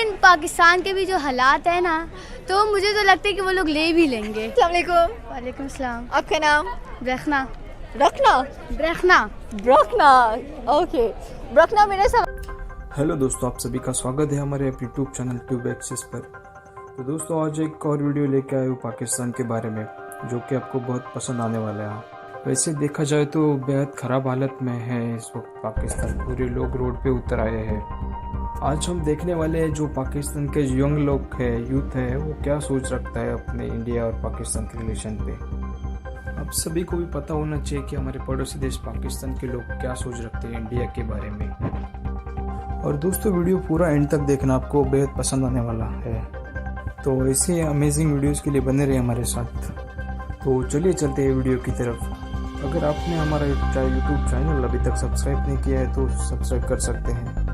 लेकिन पाकिस्तान के भी जो हालात है ना, तो मुझे तो लगता है कि वो लोग ले भी लेंगे। अस्सलाम वालेकुम। वालेकुम सलाम। आपका नाम? ब्रखना। रखना ब्रखना। ब्रखना, ओके। ब्रखना मेरे सवाल। हेलो दोस्तों, आप सभी का स्वागत है हमारे यूट्यूब चैनल ट्यूब एक्सिस पर। तो दोस्तों, आज एक और वीडियो लेके आए हूँ पाकिस्तान के बारे में, जो कि आपको बहुत पसंद आने वाला है। वैसे देखा जाए तो बेहद ख़राब हालत में है इस वक्त पाकिस्तान। पूरे लोग रोड पे उतर आए हैं। आज हम देखने वाले हैं जो पाकिस्तान के यंग लोग है, यूथ है, वो क्या सोच रखता है अपने इंडिया और पाकिस्तान के रिलेशन पे। अब सभी को भी पता होना चाहिए कि हमारे पड़ोसी देश पाकिस्तान के लोग क्या सोच रखते हैं इंडिया के बारे में। और दोस्तों, वीडियो पूरा एंड तक देखना, आपको बेहद पसंद आने वाला है। तो ऐसे अमेजिंग वीडियोस के लिए बने रहे हमारे साथ। तो चलिए चलते हैं वीडियो की तरफ। अगर आपने हमारा यूट्यूब चैनल अभी तक सब्सक्राइब नहीं किया है तो सब्सक्राइब कर सकते हैं।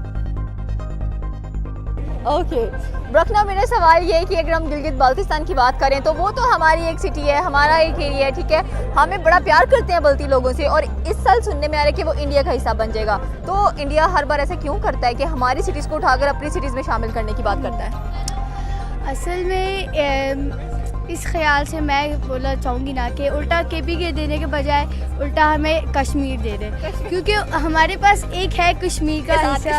ओके ब्रखना, मेरा सवाल ये है कि अगर हम गिलगित बाल्टिस्तान की बात करें तो वो तो हमारी एक सिटी है, हमारा एक एरिया है, ठीक है। हमें बड़ा प्यार करते हैं बल्ती लोगों से, और इस साल सुनने में आ रहा है कि वो इंडिया का हिस्सा बन जाएगा। तो इंडिया हर बार ऐसा क्यों करता है कि हमारी सिटीज़ को उठाकर अपनी सिटीज़ में शामिल करने की बात करता है? असल में इस ख्याल से मैं बोलना चाहूँगी ना कि उल्टा केपी देने के बजाय उल्टा हमें कश्मीर दे दे, क्योंकि हमारे पास एक है कश्मीर का हिस्सा,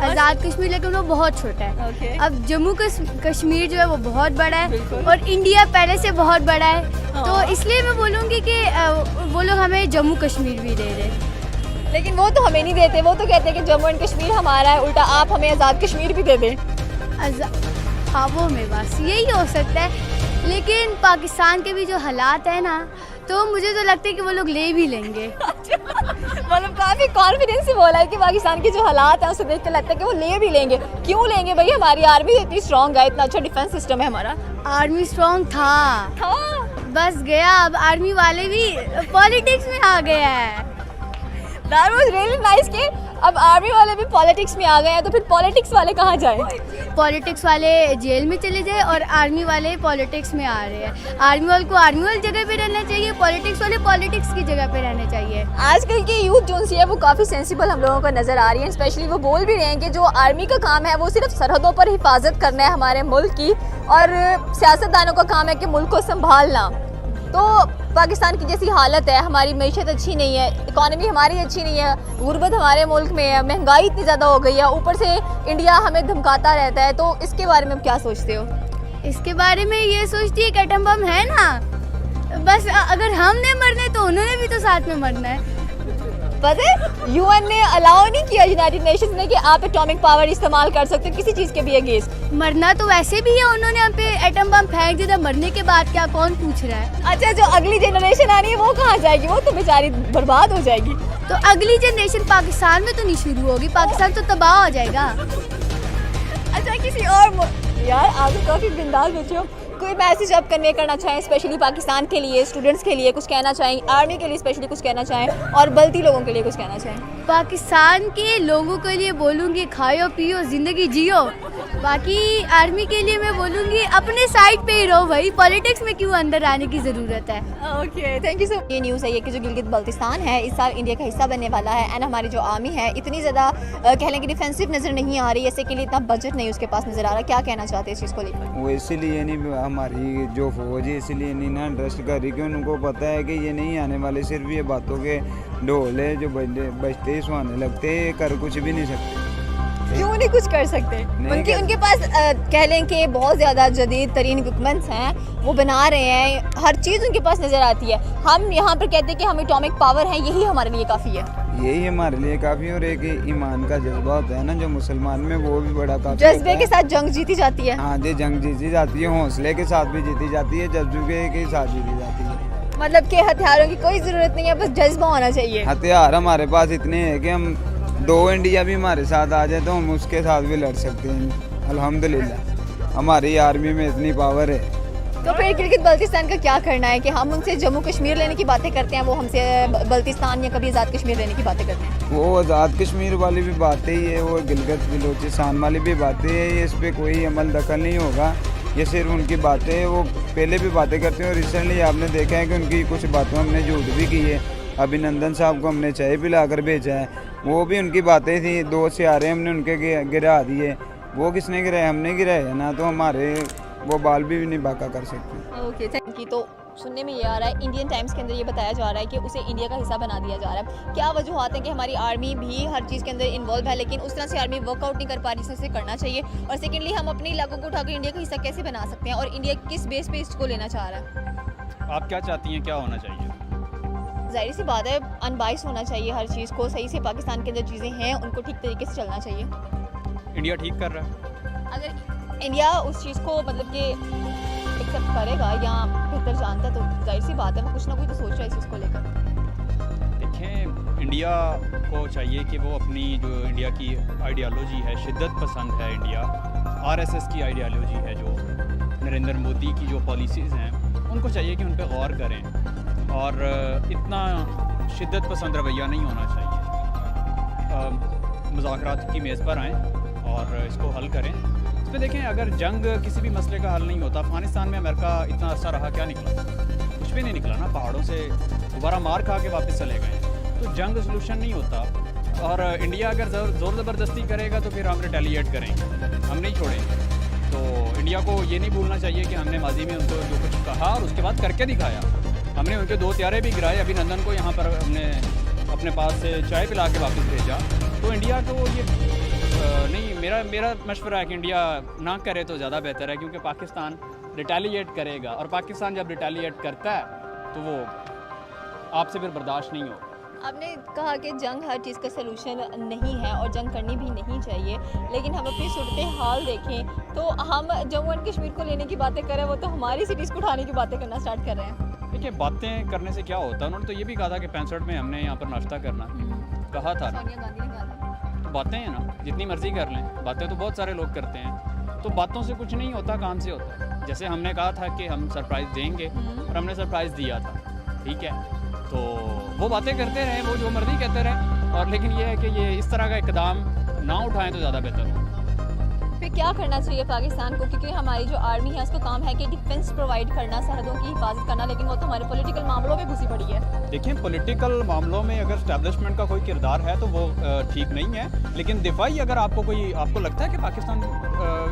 आज़ाद कश्मीर, लेकिन वो बहुत छोटा है। अब जम्मू कश्मीर जो है वो बहुत बड़ा है और इंडिया पहले से बहुत बड़ा है। तो इसलिए मैं बोलूँगी कि वो लोग हमें जम्मू कश्मीर भी दे दें। लेकिन वो तो हमें नहीं देते, वो तो कहते हैं कि जम्मू एंड कश्मीर हमारा है, उल्टा आप हमें आज़ाद कश्मीर भी दे दें। ख्वाबों में बस यही हो सकता है। लेकिन पाकिस्तान के भी जो हालात है ना, तो मुझे तो लगता है कि वो लोग ले भी लेंगे। मतलब काफ़ी कॉन्फिडेंस से बोला है कि पाकिस्तान के जो हालात हैं उसे देख के लगता है कि वो ले भी लेंगे। क्यों लेंगे भाई? हमारी आर्मी इतनी स्ट्रॉन्ग है, इतना अच्छा डिफेंस सिस्टम है हमारा। आर्मी स्ट्रॉन्ग था बस गया। अब आर्मी वाले भी पॉलिटिक्स में आ गया है। That was really nice कि अब आर्मी वाले भी पॉलिटिक्स में आ गए हैं, तो फिर पॉलिटिक्स वाले कहाँ जाएं? पॉलिटिक्स वाले जेल में चले जाए और आर्मी वाले पॉलिटिक्स में आ रहे हैं। आर्मी वाले को आर्मी वाली जगह पे रहना चाहिए, पॉलिटिक्स वाले पॉलिटिक्स की जगह पे रहना चाहिए। आजकल की यूथ जो सी है वो काफ़ी सेंसिबल हम लोगों को नज़र आ रही है। स्पेशली वो बोल भी रहे हैं कि जो आर्मी का काम है वो सिर्फ सरहदों पर हिफाजत करना है हमारे मुल्क की, और सियासतदानों का काम है कि मुल्क को संभालना। तो पाकिस्तान की जैसी हालत है, हमारी मईशत अच्छी नहीं है, इकॉनमी हमारी अच्छी नहीं है, गुर्बत हमारे मुल्क में है, महंगाई इतनी ज़्यादा हो गई है, ऊपर से इंडिया हमें धमकाता रहता है। तो इसके बारे में क्या सोचते हो? इसके बारे में ये सोचती है कि एटम बम है ना, बस अगर हमने मरना है तो उन्होंने भी तो साथ में मरना है। पता है यूएन ने अलाउ नहीं किया, यूनाइटेड नेशंस ने, कि आप एटॉमिक पावर इस्तेमाल कर सकते हो किसी चीज़ के भी अगेंस्ट। मरना तो वैसे भी है, उन्होंने हम पे एटम बम फेंक दिया, मरने के बाद क्या कौन पूछ रहा है? अच्छा, जो अगली जनरेशन आनी है वो कहाँ जाएगी? वो तो बेचारी बर्बाद हो जाएगी। तो अगली जनरेशन पाकिस्तान में तो नहीं शुरू होगी, पाकिस्तान तो तबाह हो जाएगा। अच्छा, किसी और यार आप काफ़ी बिंदास बच्चे हो, कोई मैसेज आप कन्वे करना चाहें स्पेशली पाकिस्तान के लिए, स्टूडेंट्स के लिए कुछ कहना चाहें, आर्मी के लिए स्पेशली कुछ कहना चाहें, और बल्ती लोगों के लिए कुछ कहना चाहें? पाकिस्तान के लोगों के लिए बोलूँगी खाओ पियो ज़िंदगी जियो। बाकी आर्मी के लिए मैं बोलूँगी अपने साइड पे ही रहो भाई, पॉलिटिक्स में क्यों अंदर आने की ज़रूरत है। Okay, thank you so much. ये न्यूज़ है ये कि जो गिलगित बाल्टिस्तान है इस साल इंडिया का हिस्सा बनने वाला है, एंड हमारी जो आर्मी है इतनी ज़्यादा कह लें कि डिफेंसिव नज़र नहीं आ रही, ऐसे के लिए इतना बजट नहीं उसके पास नज़र आ रहा। क्या कहना चाहते हैं इस चीज़ को लेकर? वो इसीलिए नहीं, हमारी जो फौज है इसीलिए नहीं ना इंटरेस्ट कर रही कि उनको पता है कि ये नहीं आने वाले, सिर्फ ये बातों के ढोल है जो बजते सुहाने लगते, कर कुछ भी नहीं सकते। क्यों नहीं कुछ कर सकते? उनके पास कह लें कि बहुत ज़्यादा जदीद तरीन इक्विपमेंट्स हैं, वो बना रहे हैं, हर चीज़ उनके पास नज़र आती है। हम यहाँ पर कहते हैं कि हम एटॉमिक पावर हैं, यही हमारे लिए काफ़ी है। यही हमारे लिए काफ़ी, और एक ईमान का जज्बा होता है ना जो मुसलमान में, वो भी बड़ा काफ़ी जज्बे के साथ जंग जीती जाती है। हाँ जी, जंग जीती जाती है, हौसले के साथ भी जीती जाती है, जज्बे के साथ जीती जाती है। मतलब कि हथियारों की कोई ज़रूरत नहीं है, बस जज्बा होना चाहिए। हथियार हमारे पास इतने हैं कि हम 2 इंडिया भी हमारे साथ आ जाए तो हम उसके साथ भी लड़ सकते हैं। अल्हम्दुलिल्लाह हमारी आर्मी में इतनी पावर है। तो फिर गिलगित बाल्टिस्तान का क्या करना है कि हम उनसे जम्मू कश्मीर लेने की बातें करते हैं, वो हमसे बाल्टिस्तान या कभी आज़ाद कश्मीर लेने की बातें करते हैं? वो आज़ाद कश्मीर वाली भी बातें ही है, वो गिलगित बलूचिस्तान वाली भी बातें है, इस पर कोई अमल दखल नहीं होगा, ये सिर्फ उनकी बातें है। वो पहले भी बातें करते हैं, और रिसेंटली आपने देखा है कि उनकी कुछ बातों हमने झूठ भी की है। अभिनंदन साहब को हमने चाय पिला कर भेजा है, वो भी उनकी बातें थी, 2 सियारे हमने उनके गिरा दिए। वो किसने गिराए, हमने गिराए है ना, तो हमारे वो बाल भी नहीं बाका कर सकते। Okay thank you. तो सुनने में ये आ रहा है, इंडियन टाइम्स के अंदर ये बताया जा रहा है कि उसे इंडिया का हिस्सा बना दिया जा रहा है। क्या वजूहत है कि हमारी आर्मी भी हर चीज़ के अंदर इन्वॉल्व है, लेकिन उस तरह से आर्मी वर्कआउट नहीं कर पा रही जिसे करना चाहिए? और सेकेंडली, हम अपने इलाकों को उठाकर इंडिया का हिस्सा कैसे बना सकते हैं, और इंडिया किस बेस पे इसको लेना चाह रहा है? आप क्या चाहती हैं, क्या होना चाहिए? जाहिर सी बात है, अनबाइस होना चाहिए, हर चीज़ को सही से पाकिस्तान के अंदर चीज़ें हैं उनको ठीक तरीके से चलना चाहिए। इंडिया ठीक कर रहा है? अगर इंडिया उस चीज़ को मतलब कि एक्सेप्ट करेगा या बेहतर जानता है, तो जाहिर सी बात है वो कुछ ना कुछ तो सोच रहा है इस चीज़ को लेकर। देखें, इंडिया को चाहिए कि वो अपनी जो इंडिया की आइडियालॉजी है, शिद्दत पसंद है इंडिया, आरएसएस की आइडियालॉजी है, जो नरेंद्र मोदी की जो पॉलिसीज़ हैं उनको चाहिए कि उन पर गौर करें और इतना शिद्दत पसंद रवैया नहीं होना चाहिए। मुज़ाकरात की मेज़ पर आएँ और इसको हल करें। इस पर देखें, अगर जंग किसी भी मसले का हल नहीं होता, अफ़गानिस्तान में अमेरिका इतना अर्सा रहा, क्या निकला? कुछ भी नहीं निकला ना, पहाड़ों से दोबारा मार खा के वापस चले गए। तो जंग सोल्यूशन नहीं होता। और इंडिया अगर ज़ोर ज़बरदस्ती करेगा तो फिर हम रिटेलिएट करेंगे, हम नहीं छोड़ेंगे। तो इंडिया को ये नहीं भूलना चाहिए कि हमने माजी में उनको जो कुछ कहा और उसके बाद करके दिखाया। हमने उनके 2 त्यारे भी गिराए, अभिनंदन को यहाँ पर हमने अपने पास से चाय पिला के वापस भेजा। तो इंडिया को ये नहीं, मेरा मशवरा है कि इंडिया ना करे तो ज़्यादा बेहतर है, क्योंकि पाकिस्तान रिटेलिएट करेगा और पाकिस्तान जब रिटेलिएट करता है तो वो आपसे फिर बर्दाश्त नहीं होगा। आपने कहा कि जंग हर चीज़ का सलूशन नहीं है और जंग करनी भी नहीं चाहिए, लेकिन हम अपनी सूरत हाल देखें तो हम जम्मू एंड कश्मीर को लेने की बातें कर रहे हैं, वो तो हमारी सिटीज़ को उठाने की बातें करना स्टार्ट कर रहे हैं। देखिए, बातें करने से क्या होता है, उन्होंने तो ये भी कहा था कि 65 में हमने यहाँ पर नाश्ता करना कहा था ना। सोनिया गांधी ने कहा था। तो बातें हैं ना, जितनी मर्जी कर लें, बातें तो बहुत सारे लोग करते हैं। तो बातों से कुछ नहीं होता, काम से होता है। जैसे हमने कहा था कि हम सरप्राइज़ देंगे और हमने सरप्राइज़ दिया था, ठीक है। तो वो बातें करते रहे, वो जो मर्जी कहते रहे, और लेकिन ये है कि ये इस तरह का इकदाम ना उठाएं तो ज़्यादा बेहतर है। फिर क्या करना चाहिए पाकिस्तान को, क्योंकि हमारी जो आर्मी है उसका काम है कि डिफेंस प्रोवाइड करना, सरहदों की हिफाजत करना, लेकिन वो तो हमारे पॉलिटिकल मामलों में घुसी पड़ी है। देखिए, पॉलिटिकल मामलों में अगर स्टैब्लिशमेंट का कोई किरदार है तो वो ठीक नहीं है, लेकिन दिफाई अगर आपको लगता है कि पाकिस्तान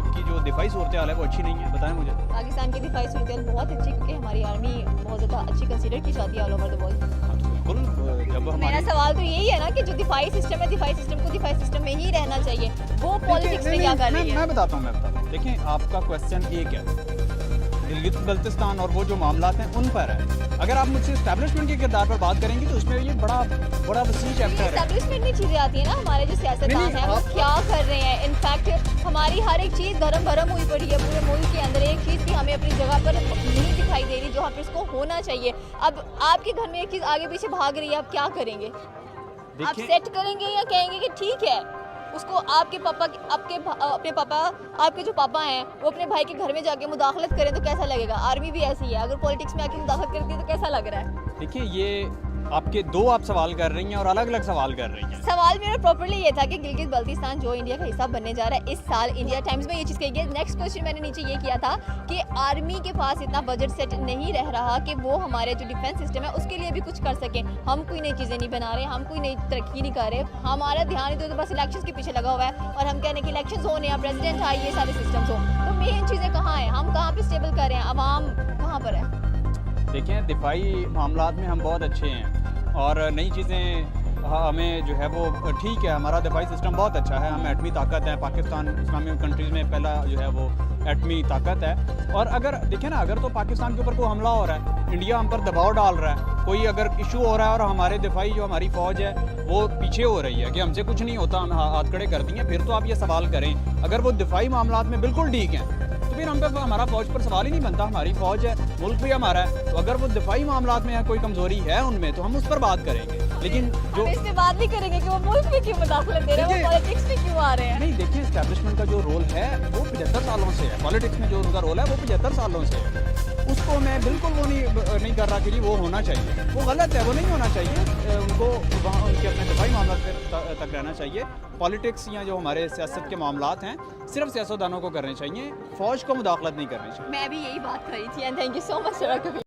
की जो दिफाई सूरत हाल है वो अच्छी नहीं है, बताएं मुझे। पाकिस्तान की दिफाई सूरत हाल बहुत अच्छी, क्योंकि हमारी आर्मी बहुत ज़्यादा अच्छी कंसीडर की जाती है ऑल ओवर द वर्ल्ड। बिल्कुल, जब मेरा हमारी सवाल तो यही है ना कि जो दिफाई सिस्टम है, दिफाई सिस्टम को दिफाई सिस्टम में ही रहना चाहिए। वो पॉलिटिक्स में क्या कर रही है? मैं बताता हूँ। देखिं, आपका क्वेश्चन एक है गिलगित बल्तिस्तान और वो जो मामलात हैं उन पर है। अगर आप मुझसे एस्टैब्लिशमेंट के किरदार पर बात करेंगे तो उसमें ये बड़ा वसी चैप्टर है। एस्टैब्लिशमेंट में चीज़ें आती हैं ना, हमारे जो सियासतदान हैं वो क्या कर रहे हैं। इनफैक्ट हमारी हर एक चीज़ गरम भरम हुई पड़ी है पूरे मुल्क के अंदर, एक चीज़ भी हमें अपनी जगह पर नहीं दिखाई दे रही जो यहाँ पर इसको होना चाहिए। अब आपके घर में एक चीज़ आगे पीछे भाग रही है, आप क्या करेंगे? आप सेट करेंगे या कहेंगे कि ठीक है, उसको आपके पापा अपने पापा, आपके जो पापा हैं वो अपने भाई के घर में जाके मुदाखलत करें तो कैसा लगेगा? आर्मी भी ऐसी है, अगर पॉलिटिक्स में आके मुदाखलत करती है तो कैसा लग रहा है? देखिए, ये आपके 2 आप सवाल कर रही हैं और अलग अलग सवाल कर रही हैं। सवाल मेरा प्रॉपर्ली ये था कि गिलगित बल्तिस्तान जो इंडिया का हिस्सा बनने जा रहा है इस साल, इंडिया टाइम्स में ये चीज़ कही गई। नेक्स्ट क्वेश्चन मैंने नीचे ये किया था कि आर्मी के पास इतना बजट सेट नहीं रह रहा कि वो हमारे जो डिफेंस सिस्टम है उसके लिए भी कुछ कर सकें। हम कोई नई चीज़ें नहीं बना रहे, हम कोई नई तरक्की नहीं कर रहे, हमारा ध्यान तो बस इलेक्शन के पीछे लगा हुआ है और हम कहने हैं कि इलेक्शन होने या प्रेसिडेंट आए, ये सारे सिस्टम्स हो। तो मेन चीज़ें कहाँ हैं? हम कहाँ पर स्टेबल कर रहे हैं? आवाम कहाँ पर है? देखें, दिफाई मामलात में हम बहुत अच्छे हैं और नई चीज़ें हमें जो है वो ठीक है, हमारा दिफाई सिस्टम बहुत अच्छा है, हम एटमी ताकत है, पाकिस्तान इस्लामिक कंट्रीज़ में पहला जो है वो एटमी ताकत है। और अगर देखें ना, अगर तो पाकिस्तान के ऊपर कोई हमला हो रहा है, इंडिया हम पर दबाव डाल रहा है, कोई अगर इशू हो रहा है और हमारे दिफाई जो हमारी फ़ौज है वो पीछे हो रही है कि हमसे कुछ नहीं होता, हम हाथ खड़े कर दिए, फिर तो आप ये सवाल करें। अगर वो दिफाई मामलात में बिल्कुल ठीक हैं तो फिर हम पे हमारा फ़ौज पर सवाल ही नहीं बनता। हमारी फ़ौज है, मुल्क भी हमारा है, तो अगर वो दिफाई मामलात में कोई कमज़ोरी है उनमें तो हम उस पर बात करेंगे। लेकिन जो इस पे बात नहीं करेंगे कि वो मुल्क में क्यों मुदाखलत दे रहे हैं, वो पॉलिटिक्स में क्यों आ रहे हैं। नहीं, देखिए, एस्टैब्लिशमेंट का जो रोल है वो 75 सालों से है, पॉलिटिक्स में जो उनका रोल है वो 75 सालों से है। उसको मैं बिल्कुल वो नहीं कर रहा कि वो होना चाहिए, वो गलत है, वो नहीं होना चाहिए। उनको वहाँ उनके अपने दिफाई मामला तक रहना चाहिए। पॉलिटिक्स या जो हमारे सियासत के मामलात हैं सिर्फ सियासतदानों को करने चाहिए, फ़ौज को मुदाखलत नहीं करनी चाहिए। मैं भी यही बात कर रही थी। And thank you so much sir.